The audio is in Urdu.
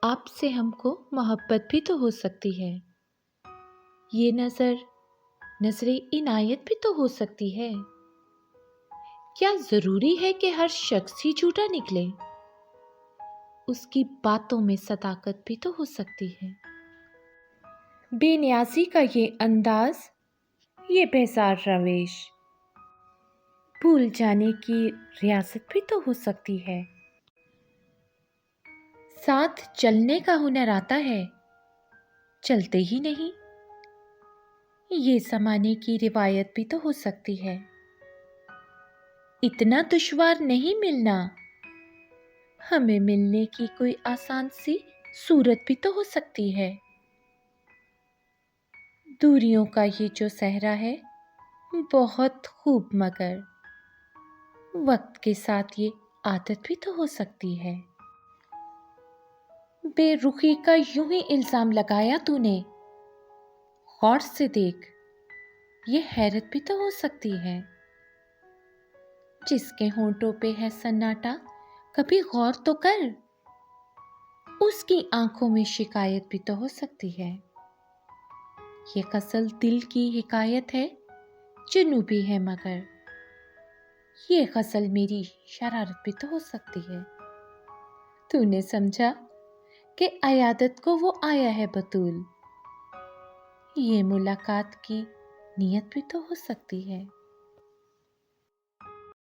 آپ سے ہم کو محبت بھی تو ہو سکتی ہے، یہ نظر عنایت بھی تو ہو سکتی ہے۔ کیا ضروری ہے کہ ہر شخص ہی جھوٹا نکلے؟ اس کی باتوں میں صداقت بھی تو ہو سکتی ہے۔ بے نیازی کا یہ انداز، یہ بیزار رویش، بھول جانے کی ریاست بھی تو ہو سکتی ہے۔ ساتھ چلنے کا ہنر آتا ہے، چلتے ہی نہیں، یہ زمانے کی روایت بھی تو ہو سکتی ہے۔ اتنا دشوار نہیں ملنا، ہمیں ملنے کی کوئی آسان سی صورت بھی تو ہو سکتی ہے۔ دوریوں کا یہ جو صحرا ہے بہت خوب، مگر وقت کے ساتھ یہ عادت بھی تو ہو سکتی ہے۔ بے رخی کا یوں ہی الزام لگایا تو نے، غور سے دیکھ، یہ حیرت بھی تو ہو سکتی ہے۔ جس کے ہونٹوں پہ ہے سناٹا، کبھی غور تو کر، اس کی آنکھوں میں شکایت بھی تو ہو سکتی ہے۔ یہ غزل دل کی حکایت ہے، جنوبی ہے مگر یہ غزل میری شرارت بھی تو ہو سکتی ہے۔ تو نے سمجھا کہ عیادت کو وہ آیا ہے بطول، یہ ملاقات کی نیت بھی تو ہو سکتی ہے۔